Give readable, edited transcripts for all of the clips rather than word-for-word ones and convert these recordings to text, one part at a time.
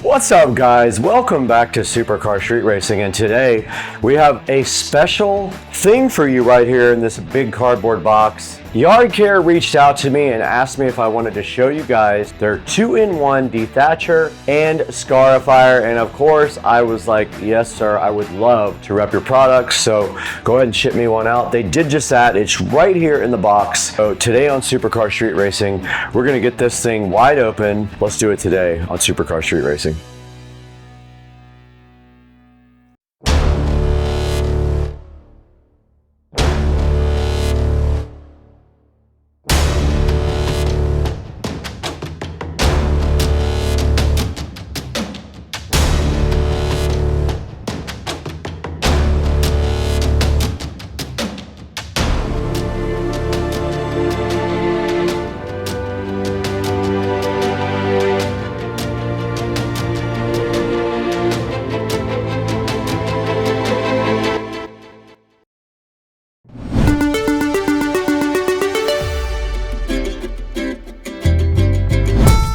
What's up, guys? Welcome back to Supercar Street Racing, and today we have a special thing for you right here in this big cardboard box. Yardcare reached out to me and asked me if I wanted to show you guys their 2-in-1 dethatcher and scarifier, and of course I was like, yes sir, I would love to rep your products, so go ahead and ship me one out. They did just that. It's right here in the box. So today on Supercar Street Racing, we're gonna get this thing wide open. Let's do it today on Supercar Street Racing.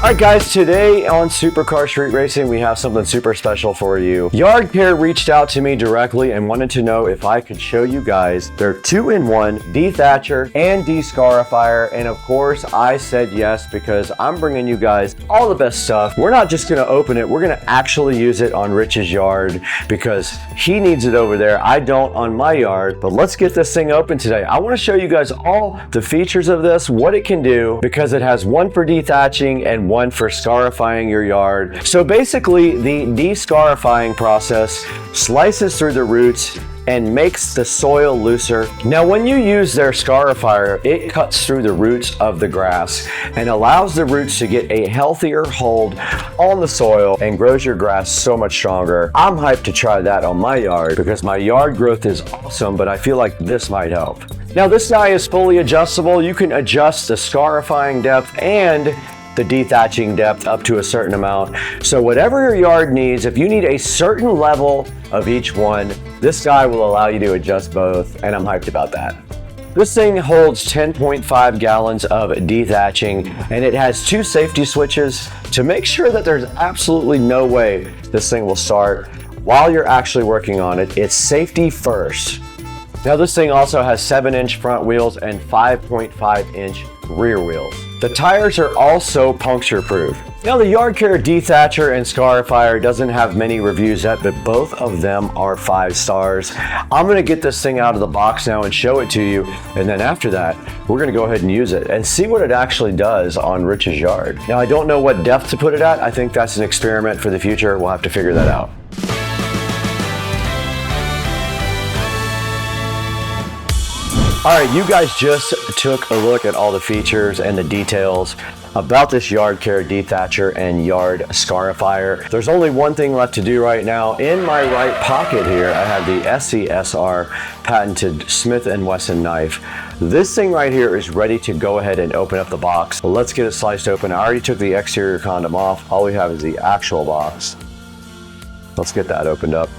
Alright guys, today on Supercar Street Racing we have something super special for you. Yardcare reached out to me directly and wanted to know if I could show you guys their 2-in-1 dethatcher and descarifier, and of course I said yes because I'm bringing you guys all the best stuff. We're not just going to open it, we're going to actually use it on Rich's yard because he needs it over there. I don't on my yard, but let's get this thing open today. I want to show you guys all the features of this, what it can do, because it has one for dethatching and one for scarifying your yard. So basically the descarifying process slices through the roots and makes the soil looser. Now when you use their scarifier, it cuts through the roots of the grass and allows the roots to get a healthier hold on the soil and grows your grass so much stronger. I'm hyped to try that on my yard because my yard growth is awesome, but I feel like this might help. Now this guy is fully adjustable. You can adjust the scarifying depth and the dethatching depth up to a certain amount. So whatever your yard needs, if you need a certain level of each one, this guy will allow you to adjust both, and I'm hyped about that. This thing holds 10.5 gallons of dethatching, and it has 2 safety switches to make sure that there's absolutely no way this thing will start while you're actually working on it. It's safety first. Now this thing also has 7-inch front wheels and 5.5-inch rear wheels. The tires are also puncture proof. Now the Yardcare Dethatcher and Scarifier doesn't have many reviews yet, but both of them are 5 stars. I'm gonna get this thing out of the box now and show it to you, and then after that, we're gonna go ahead and use it and see what it actually does on Rich's yard. Now I don't know what depth to put it at. I think that's an experiment for the future. We'll have to figure that out. All right, you guys just took a look at all the features and the details about this Yardcare Dethatcher and Yard Scarifier. There's only one thing left to do right now. In my right pocket here, I have the SCSR patented Smith & Wesson knife. This thing right here is ready to go ahead and open up the box. Well, let's get it sliced open. I already took the exterior condom off. All we have is the actual box. Let's get that opened up.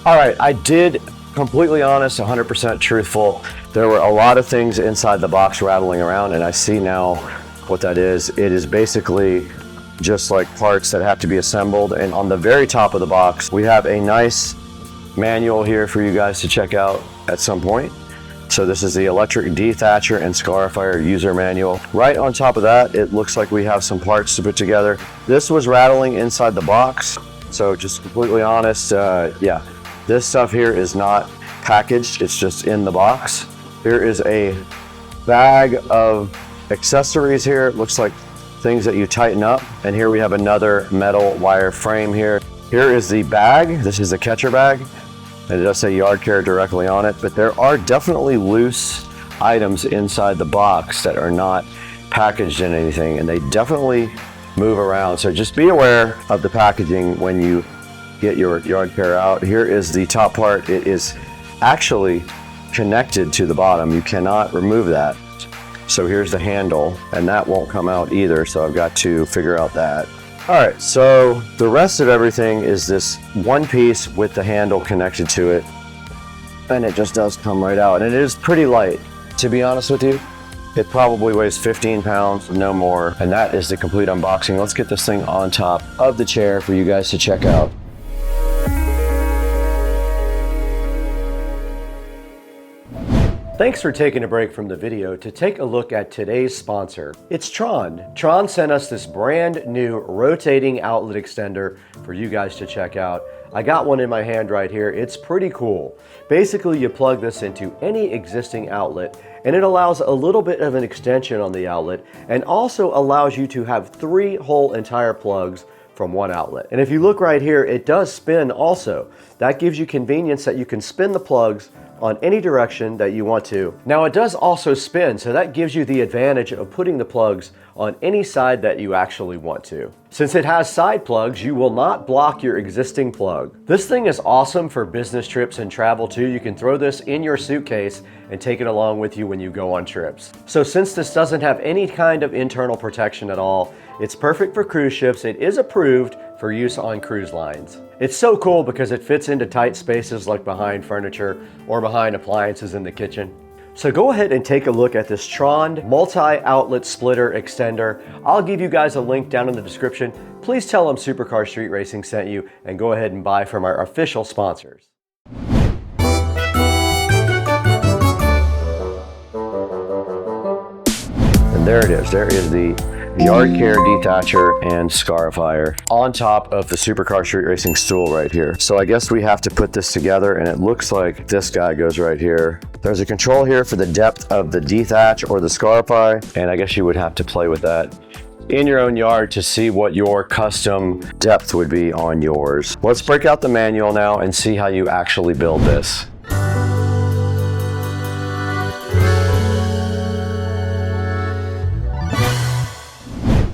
All right, I did completely honest, 100% truthful. There were a lot of things inside the box rattling around, and I see now what that is. It is basically just like parts that have to be assembled. And on the very top of the box, we have a nice manual here for you guys to check out at some point. So this is the Electric Dethatcher and Scarifier user manual. Right on top of that, it looks like we have some parts to put together. This was rattling inside the box. So just completely honest, yeah. This stuff here is not packaged, it's just in the box. Here is a bag of accessories here. It looks like things that you tighten up. And here we have another metal wire frame here. Here is the bag. This is a catcher bag. And it does say Yardcare directly on it, but there are definitely loose items inside the box that are not packaged in anything, and they definitely move around. So just be aware of the packaging when you get your Yardcare out. Here is the top part. It is actually connected to the bottom. You cannot remove that. So here's the handle, and that won't come out either, so I've got to figure out that. All right, so the rest of everything is this one piece with the handle connected to it, and it just does come right out, and it is pretty light. To be honest with you, It probably weighs 15 pounds, no more. And that is the complete unboxing. Let's get this thing on top of the chair for you guys to check out. Thanks for taking a break from the video to take a look at today's sponsor. It's Trond. Trond sent us this brand new rotating outlet extender for you guys to check out. I got one in my hand right here. It's pretty cool. Basically, you plug this into any existing outlet and it allows a little bit of an extension on the outlet and also allows you to have 3 whole entire plugs from one outlet. And if you look right here, it does spin also. That gives you convenience that you can spin the plugs on any direction that you want to. Now it does also spin, so that gives you the advantage of putting the plugs on any side that you actually want to. Since it has side plugs, you will not block your existing plug. This thing is awesome for business trips and travel too. You can throw this in your suitcase and take it along with you when you go on trips. So since this doesn't have any kind of internal protection at all, it's perfect for cruise ships. It is approved for use on cruise lines. It's so cool because it fits into tight spaces like behind furniture or behind appliances in the kitchen. So go ahead and take a look at this Trond multi-outlet splitter extender. I'll give you guys a link down in the description. Please tell them Supercar Street Racing sent you and go ahead and buy from our official sponsors. And there it is. There is the Yardcare Dethatcher and Scarifier on top of the Supercar Street Racing stool right here. So I guess we have to put this together, and it looks like this guy goes right here. There's a control here for the depth of the dethatch or the Scarify, and I guess you would have to play with that in your own yard to see what your custom depth would be on yours. Let's break out the manual now and see how you actually build this.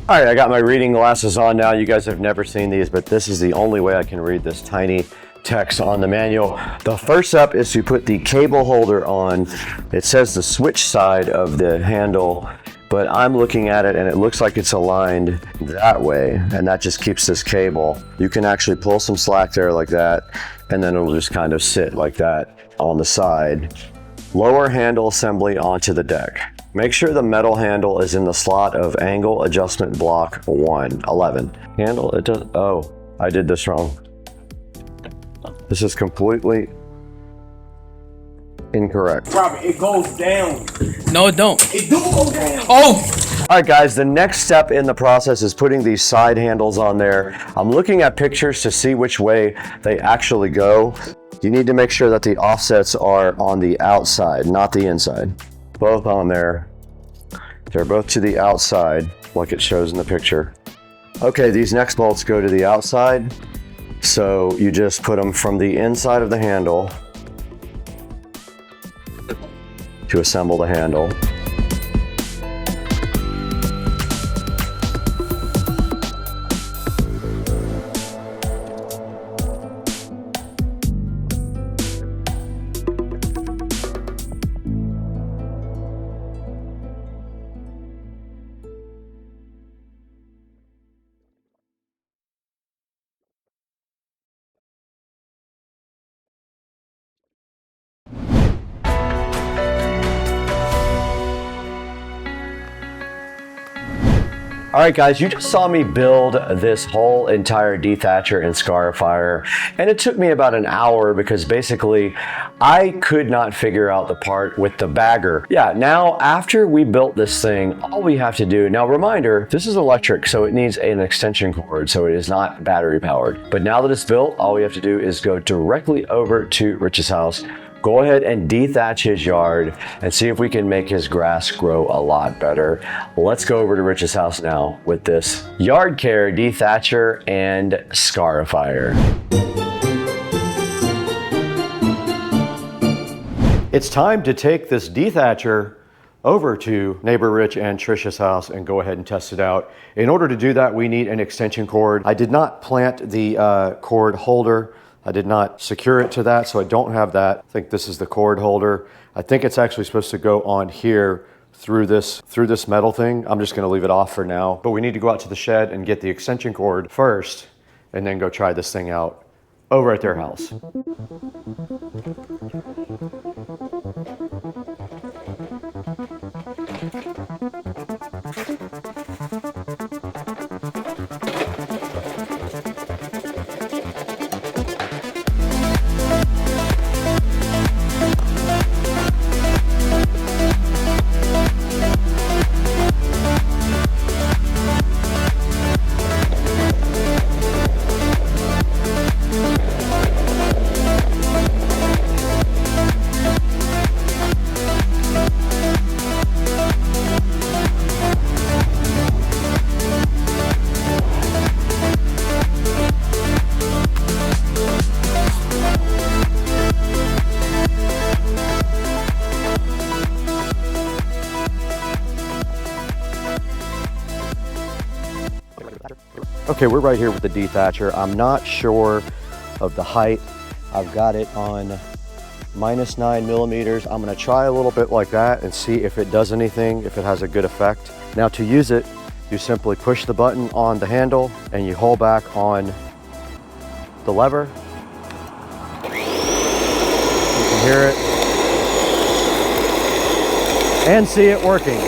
All right, I got my reading glasses on now. You guys have never seen these, but this is the only way I can read this tiny text on the manual. The first step is to put the cable holder on. It says the switch side of the handle, but I'm looking at it and it looks like it's aligned that way, and that just keeps this cable. You can actually pull some slack there like that, and then it'll just kind of sit like that on the side. Lower handle assembly onto the deck. Make sure the metal handle is in the slot of angle adjustment block 11. Handle, it does, oh, I did this wrong. This is completely incorrect. Robert, it goes down. No, it don't. It do go down. Oh! All right, guys, the next step in the process is putting these side handles on there. I'm looking at pictures to see which way they actually go. You need to make sure that the offsets are on the outside, not the inside. Both on there. They're both to the outside, like it shows in the picture. Okay, these next bolts go to the outside. So you just put them from the inside of the handle to assemble the handle. All right, guys, you just saw me build this whole entire dethatcher and scarifier, and it took me about an hour because basically I could not figure out the part with the bagger. Yeah, now after we built this thing, all we have to do, now reminder, this is electric, so it needs an extension cord, so it is not battery powered. But now that it's built, all we have to do is go directly over to Rich's house, go ahead and dethatch his yard and see if we can make his grass grow a lot better. Let's go over to Rich's house now with this Yardcare Dethatcher and Scarifier. It's time to take this dethatcher over to neighbor Rich and Trisha's house and go ahead and test it out. In order to do that, we need an extension cord. I did not plant the cord holder. I did not secure it to that, so I don't have that. I think this is the cord holder. I think it's actually supposed to go on here through this metal thing. I'm just gonna leave it off for now. But we need to go out to the shed and get the extension cord first and then go try this thing out over at their house. Okay, we're right here with the dethatcher. I'm not sure of the height. I've got it on -9 millimeters. I'm gonna try a little bit like that and see if it does anything, if it has a good effect. Now to use it, you simply push the button on the handle and you hold back on the lever. You can hear it and see it working.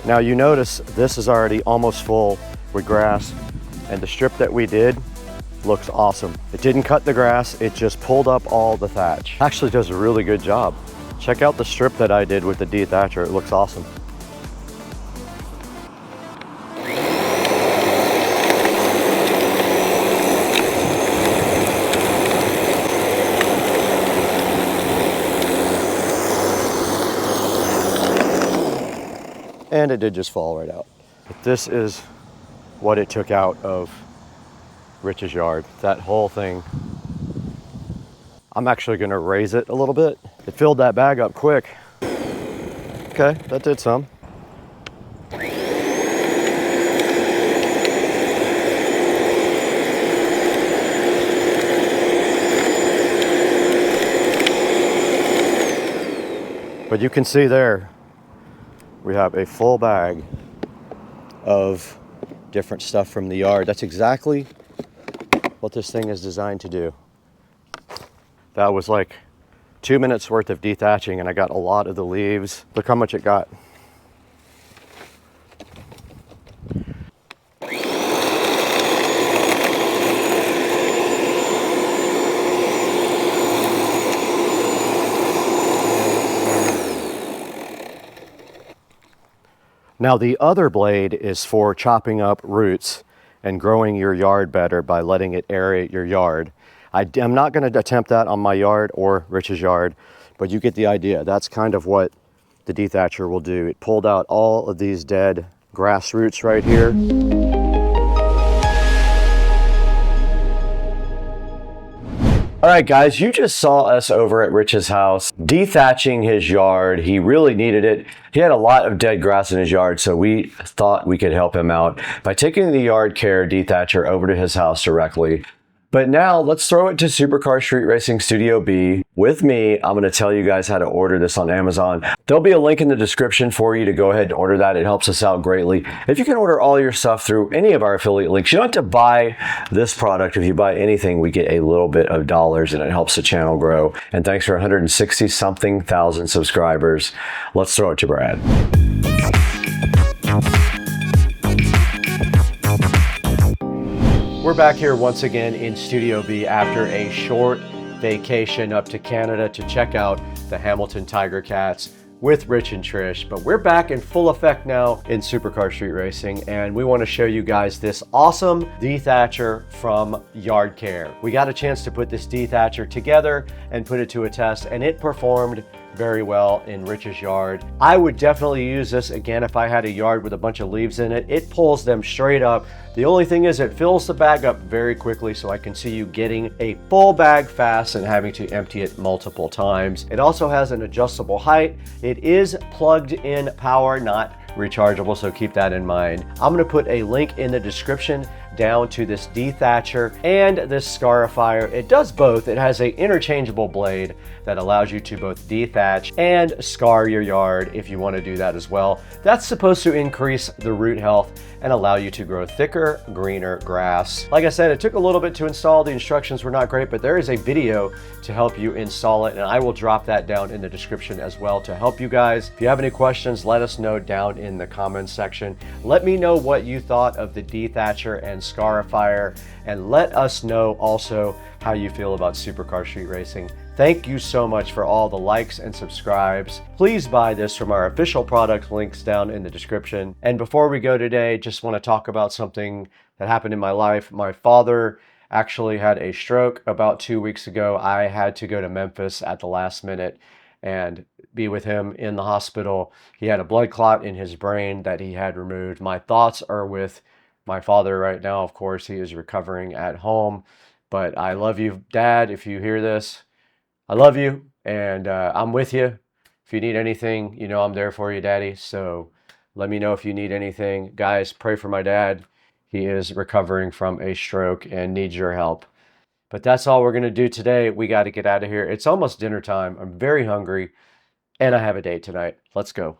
Now you notice this is already almost full with grass, and the strip that we did looks awesome. It didn't cut the grass, it just pulled up all the thatch. Actually does a really good job. Check out the strip that I did with the dethatcher, it looks awesome. And it did just fall right out. But this is what it took out of Rich's yard, that whole thing. I'm actually gonna raise it a little bit. It filled that bag up quick. Okay, that did some. But you can see there, we have a full bag of different stuff from the yard. That's exactly what this thing is designed to do. That was like 2 minutes worth of dethatching and I got a lot of the leaves. Look how much it got. Now the other blade is for chopping up roots and growing your yard better by letting it aerate your yard. I'm not going to attempt that on my yard or Rich's yard, but you get the idea. That's kind of what the dethatcher will do. It pulled out all of these dead grass roots right here. All right, guys, you just saw us over at Rich's house dethatching his yard. He really needed it. He had a lot of dead grass in his yard, so we thought we could help him out by taking the Yardcare dethatcher over to his house directly. But now let's throw it to Supercar Street Racing Studio B with me. I'm going to tell you guys how to order this on Amazon. There'll be a link in the description for you to go ahead and order that. It helps us out greatly. If you can order all your stuff through any of our affiliate links, you don't have to buy this product. If you buy anything, we get a little bit of dollars and it helps the channel grow. And thanks for 160 something thousand subscribers. Let's throw it to Brad. We're back here once again in Studio B after a short vacation up to Canada to check out the Hamilton Tiger Cats with Rich and Trish. But we're back in full effect now in Supercar Street Racing, and we want to show you guys this awesome dethatcher from Yardcare. We got a chance to put this dethatcher together and put it to a test, and it performed very well in Rich's yard. I would definitely use this again if I had a yard with a bunch of leaves in it. It pulls them straight up. The only thing is it fills the bag up very quickly, so I can see you getting a full bag fast and having to empty it multiple times. It also has an adjustable height. It is plugged in power, not rechargeable, so keep that in mind. I'm going to put a link in the description down to this dethatcher and this scarifier. It does both. It has an interchangeable blade that allows you to both dethatch and scar your yard if you want to do that as well. That's supposed to increase the root health and allow you to grow thicker, greener grass. Like I said, it took a little bit to install. The instructions were not great, but there is a video to help you install it, and I will drop that down in the description as well to help you guys. If you have any questions, let us know down in the comments section. Let me know what you thought of the dethatcher and scarifier, and let us know also how you feel about Supercar Street Racing. Thank you so much for all the likes and subscribes. Please buy this from our official product links down in the description. And before we go today, just want to talk about something that happened in my life. My father actually had a stroke about 2 weeks ago. I had to go to Memphis at the last minute and be with him in the hospital. He had a blood clot in his brain that he had removed. My thoughts are with my father right now. Of course, he is recovering at home, but I love you, Dad, if you hear this. I love you, And I'm with you. If you need anything, you know I'm there for you, Daddy. So let me know if you need anything. Guys, pray for my dad. He is recovering from a stroke and needs your help. But that's all we're going to do today. We got to get out of here. It's almost dinner time. I'm very hungry, and I have a date tonight. Let's go.